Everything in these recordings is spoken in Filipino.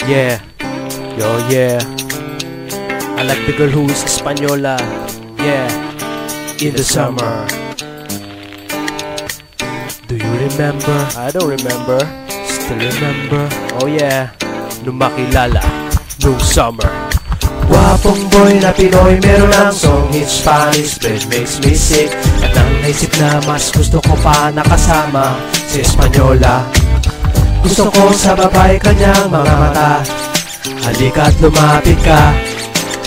Yeah, yo yeah. I like the girl who is Española. Yeah, in the summer. Do you remember? I don't remember. Still remember? Oh yeah, nung makilala, nung summer. Gwapong boy na Pinoy, meron ang song in Spanish, but makes me sick. At ang naisip na mas gusto ko pa nakasama si Española. Gusto ko sa babae kanyang mga mata, halika't lumapit ka,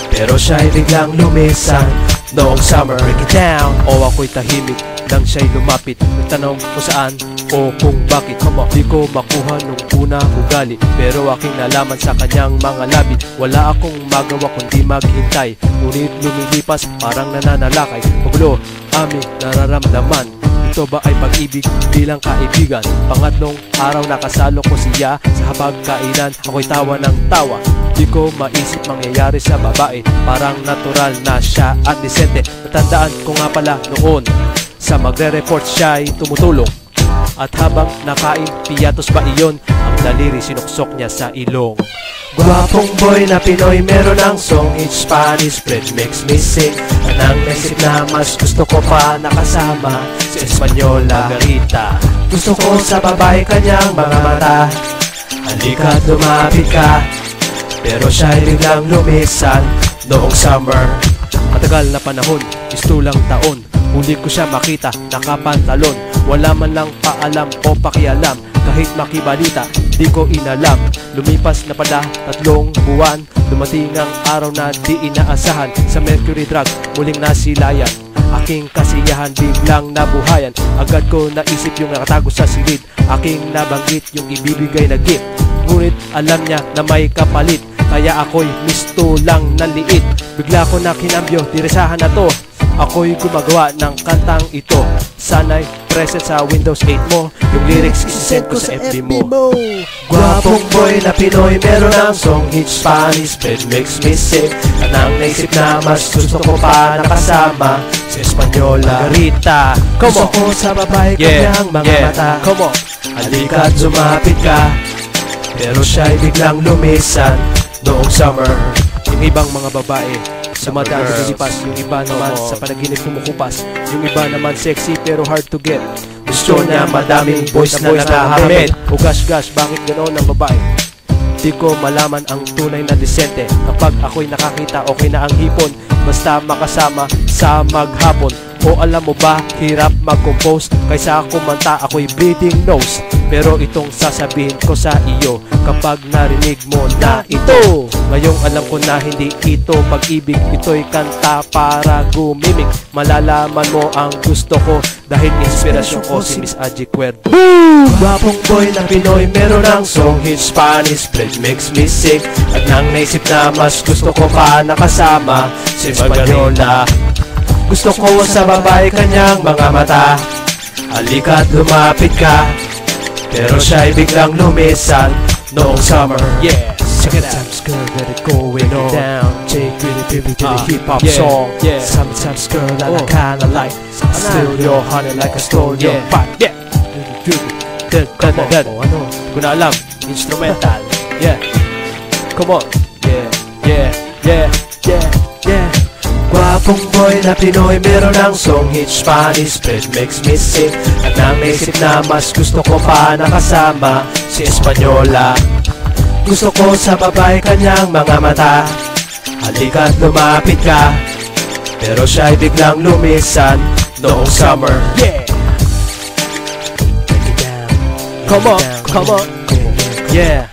pero siya'y biglang lumisan noong summer. Break it down. O ako'y tahimik nang siya'y lumapit. Nagtanong kung saan o kung bakit. Di ko makuha nung una ugali, pero aking nalaman sa kanyang mga labi. Wala akong magawa kundi maghintay, ngunit lumilipas parang nananalakay. Magulo aming nararamdaman. Ito ba ay pag-ibig bilang kaibigan? Pangatlong araw nakasalo ko siya sa habag-kainan. Ako'y tawa ng tawa, di ko maisip mangyayari sa babae. Parang natural na siya at disente. Natandaan ko nga pala noon, sa magre-report siya'y tumutulong. At habang nakain piyatos pa iyon, ang daliri sinuksok niya sa ilong. Gwapong boy na Pinoy, meron ang song in Spanish, but makes me sick. At ang naisip na mas gusto ko pa nakasama si Española. Margarita. Gusto ko sa babae kanyang mga mata, halika't lumapit ka, pero siya'y biglang lumisan noong summer. Matagal na panahon, istulang taon, huli ko siya makita nakapantalon. Wala man lang paalam o pakialam, kahit makibalita di ko inalam. Lumipas na pala 3 buwan, dumating ang araw na di inaasahan. Sa Mercury Drug muling nasilayan, aking kasiyahan biglang nabuhayan. Agad ko naisip yung nakatago sa silid, aking nabanggit yung ibibigay na gift. Ngunit alam niya na may kapalit, kaya ako'y misto lang ng liit. Bigla ko na kinambyo, diresahan na to. Ako'y gumagawa ng kantang ito, sana'y present sa Windows 8 mo. Yung lyrics isisend ko sa FB mo. Gwapong boy na Pinoy, meron ang song in Spanish, but makes me sick. At ang naisip na mas gusto ko pa nakasama si Española. Margarita. Gusto ko sa babae kanyang mga mata, halika't lumapit ka, pero siya'y biglang lumisan noong summer. Yung ibang mga babae sumadaan sa lilipas, yung iba naman sa panaginip kumukupas, yung iba naman sexy pero hard to get. Gusto niya madaming boys na nakahamit. O gosh, bakit ganoon ang babae? Di ko malaman ang tunay na disente. Kapag ako'y nakakita, okay na ang hipon, basta makasama sa maghapon. O alam mo ba, hirap mag-compose, kaysa kumanta ako'y bleeding nose. Pero itong sasabihin ko sa iyo, kapag narinig mo na ito, ngayong alam ko na hindi ito pag-ibig, ito'y kanta para gumimik. Malalaman mo ang gusto ko, dahil inspirasyon ko si Miss Aji Cuerdo. Gwapong boy na Pinoy, meron ang song in Spanish, but makes me sick. At nang naisip na mas gusto ko pa nakasama si Española. Gusto ko sa babae kanyang mga mata, halika't lumapit ka, pero siya'y biglang lumisan noong summer. Yeah, check it out. Sometimes girl, let it going on Down. Take really baby to the hip-hop yeah, song. yeah. Sometimes girl, that I kinda like, steal your honey like I stole your back. Yeah. Ano? Hindi ko na alam. Instrumental. Yeah. Come on. Yeah. Gwapong boy na Pinoy, meron ang song in Spanish, but makes me sick. At nang naisip na mas gusto ko pa nakasama si Española. Gusto ko sa babae kanyang mga mata, halika't lumapit ka, pero siya'y biglang lumisan noong summer. Yeah. Come on. Yeah.